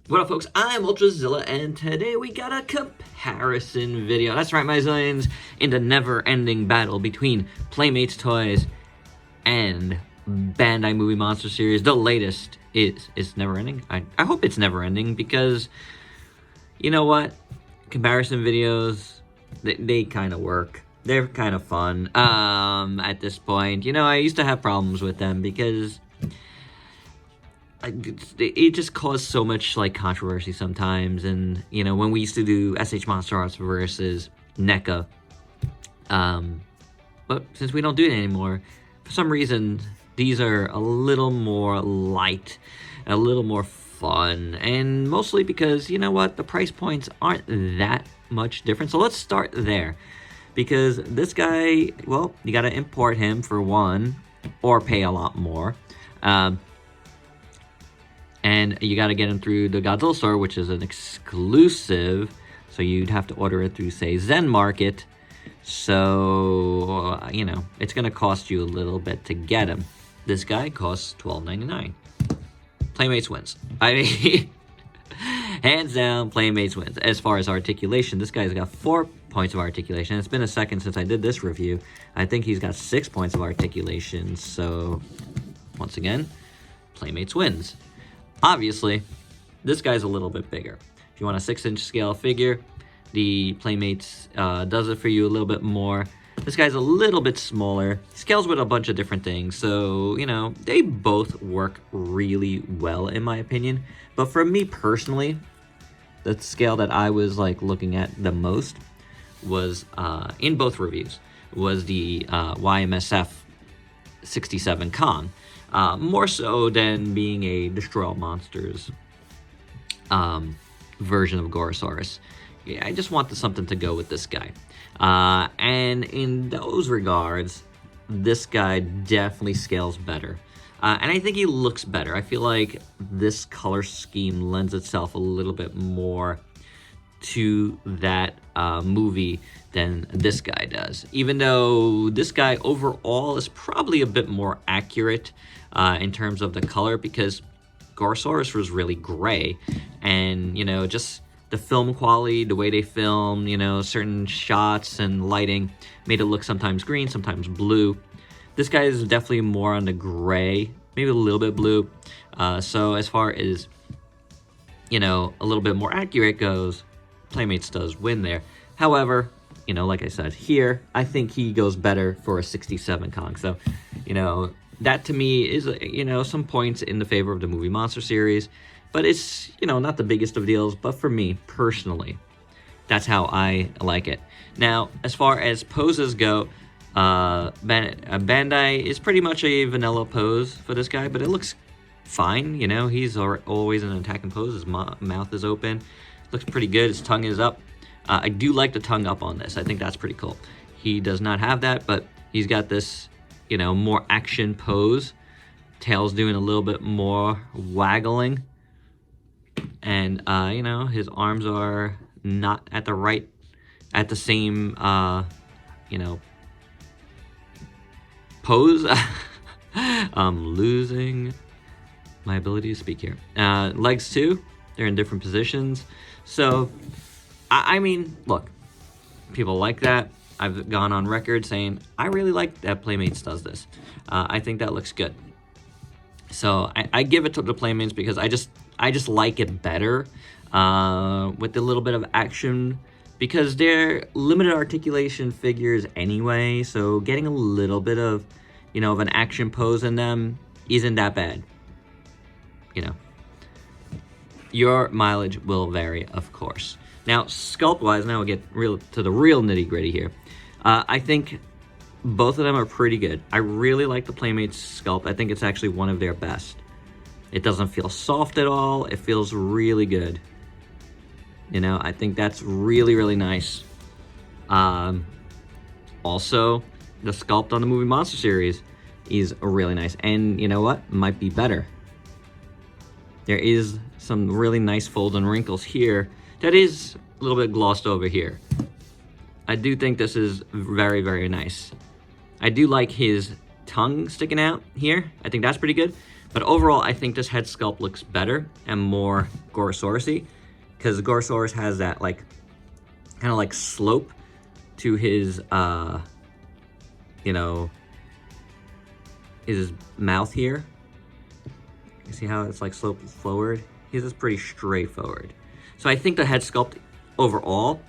What up, folks? I'm Ultrazilla, and today we got a comparison video. That's right, my Zillions, in the never-ending battle between Playmates toys and Bandai Movie Monster Series. The latest is never-ending. I hope it's never-ending because, you know what? Comparison videos, they kind of work. They're kind of fun at this point. You know, I used to have problems with them because it just caused so much like controversy sometimes. And you know, when we used to do SH Monster Arts versus NECA, but since we don't do it anymore, for some reason these are a little more light, a little more fun, and mostly because, you know what, the price points aren't that much different. So let's start there, because this guy, well, you got to import him for one or pay a lot more. And you got to get him through the Godzilla store, which is an exclusive. So you'd have to order it through, say, Zen Market. So, you know, it's going to cost you a little bit to get him. This guy costs $12.99. Playmates wins. I mean, hands down, Playmates wins. As far as articulation, this guy's got 4 points of articulation. It's been a second since I did this review. I think he's got 6 points of articulation. So, once again, Playmates wins. Obviously, this guy's a little bit bigger. If you want a 6-inch scale figure, the Playmates does it for you a little bit more. This guy's a little bit smaller. He scales with a bunch of different things. So, you know, they both work really well, in my opinion. But for me personally, the scale that I was like looking at the most was, in both reviews, was the YMSF 67 Kong. More so than being a Destroy All Monsters version of Gorosaurus. Yeah, I just wanted something to go with this guy. And in those regards, this guy definitely scales better. And I think he looks better. I feel like this color scheme lends itself a little bit more to that movie than this guy does. Even though this guy overall is probably a bit more accurate in terms of the color, because Gorosaurus was really gray, and you know, just the film quality, the way they film, you know, certain shots and lighting made it look sometimes green, sometimes blue. This guy is definitely more on the gray, maybe a little bit blue. So as far as, you know, a little bit more accurate goes, Playmates does win there. However, you know, like I said, here, I think he goes better for a 67 Kong. So, you know, that to me is, you know, some points in the favor of the Movie Monster series. But it's, you know, not the biggest of deals. But for me, personally, that's how I like it. Now, as far as poses go, Bandai is pretty much a vanilla pose for this guy. But it looks fine, you know. He's always in an attacking pose. His mouth is open. Looks pretty good. His tongue is up. I do like the tongue up on this. I think that's pretty cool. He does not have that, but he's got this, you know, more action pose. Tail's doing a little bit more waggling. And, you know, his arms are not at the same, you know, pose. I'm losing my ability to speak here. Legs too, they're in different positions. So, I mean, look, people like that. I've gone on record saying I really like that Playmates does this. I think that looks good. So I give it to the Playmates because I just like it better with a little bit of action, because they're limited articulation figures anyway. So getting a little bit of, you know, of an action pose in them isn't that bad. You know, your mileage will vary, of course. Now, sculpt-wise, now we'll get to the real nitty-gritty here. I think both of them are pretty good. I really like the Playmates sculpt. I think it's actually one of their best. It doesn't feel soft at all. It feels really good. You know, I think that's really, really nice. Also, the sculpt on the Movie Monster series is really nice. And you know what? Might be better. There is some really nice folds and wrinkles here that is a little bit glossed over here. I do think this is very, very nice. I do like his tongue sticking out here. I think that's pretty good. But overall, I think this head sculpt looks better and more Gorosaurus-y, because the Gorosaurus has that like kind of like slope to his you know, his mouth here. You see how it's like sloped forward? His is pretty straightforward. So I think the head sculpt overall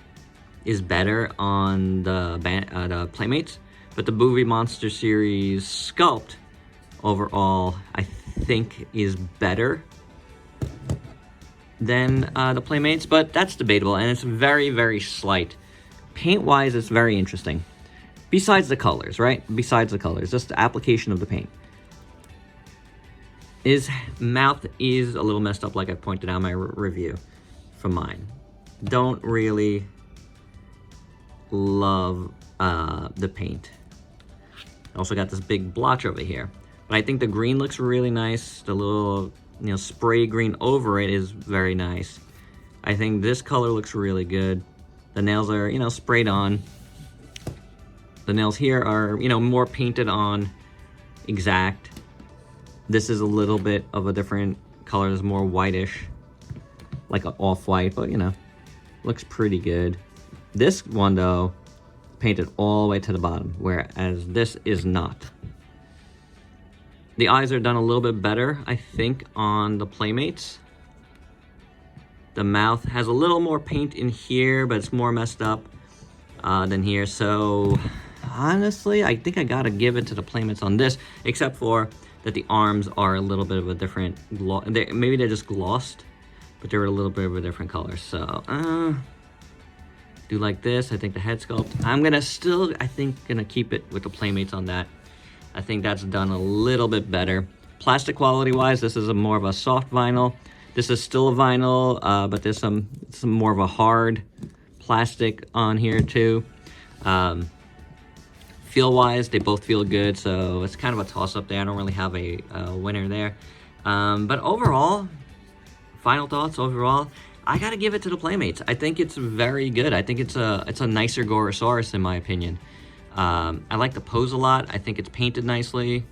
is better on the Playmates, but the Movie Monster Series sculpt overall I think is better than the Playmates, but that's debatable, and it's very, very slight. Paint-wise, it's very interesting. Besides the colors, right? Besides the colors, just the application of the paint. His mouth is a little messed up, like I pointed out in my review for mine. Don't really love the paint. Also got this big blotch over here. But I think the green looks really nice. The little, you know, spray green over it is very nice. I think this color looks really good. The nails are, you know, sprayed on. The nails here are, you know, more painted on exact. This is a little bit of a different color. It's more whitish, like an off-white, but, you know, looks pretty good. This one, though, painted all the way to the bottom, whereas this is not. The eyes are done a little bit better, I think, on the Playmates. The mouth has a little more paint in here, but it's more messed up than here. So, honestly, I think I gotta give it to the Playmates on this, except for that the arms are a little bit of a different gloss. Maybe they're just glossed, but they're a little bit of a different color. So, do like this. I think the head sculpt. I'm gonna still, I think, gonna keep it with the Playmates on that. I think that's done a little bit better. Plastic quality wise, this is a more of a soft vinyl. This is still a vinyl, but there's some more of a hard plastic on here too. Feel wise, they both feel good, so it's kind of a toss up there. I don't really have a winner there. But overall, final thoughts overall, I gotta give it to the Playmates. I think it's very good. I think it's a nicer Gorosaurus in my opinion. I like the pose a lot. I think it's painted nicely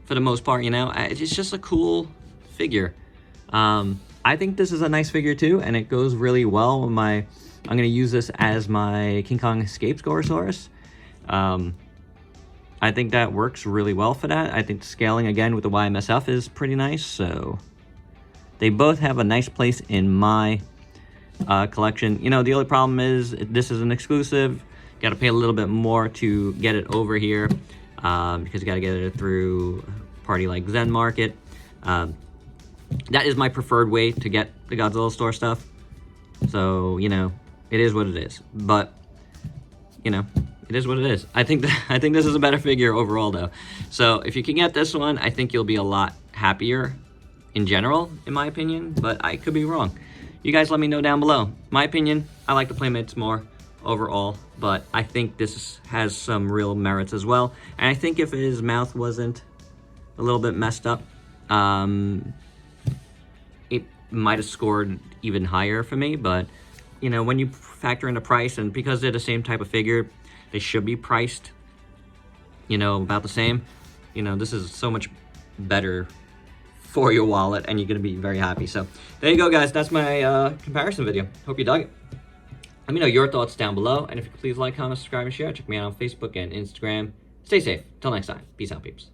for the most part, you know. It's just a cool figure. I think this is a nice figure too, and it goes really well with my, I'm gonna use this as my King Kong Escapes Gorosaurus. I think that works really well for that. I think the scaling again with the YMSF is pretty nice, so they both have a nice place in my collection. You know, the only problem is this is an exclusive. Got to pay a little bit more to get it over here because you got to get it through a party like Zen Market. That is my preferred way to get the Godzilla store stuff. So, you know, it is what it is. But, you know, it is what it is. I think this is a better figure overall, though. So if you can get this one, I think you'll be a lot happier in general, in my opinion. But I could be wrong. You guys let me know down below. My opinion, I like the Playmates more overall, but I think this has some real merits as well. And I think if his mouth wasn't a little bit messed up, it might have scored even higher for me. But, you know, when you factor in the price, and because they're the same type of figure, they should be priced, you know, about the same. You know, this is so much better for your wallet, and you're going to be very happy. So there you go, guys. That's my comparison video. Hope you dug it. Let me know your thoughts down below, and if you could please like, comment, subscribe, and share. Check me out on Facebook and Instagram. Stay safe. Till next time. Peace out, peeps.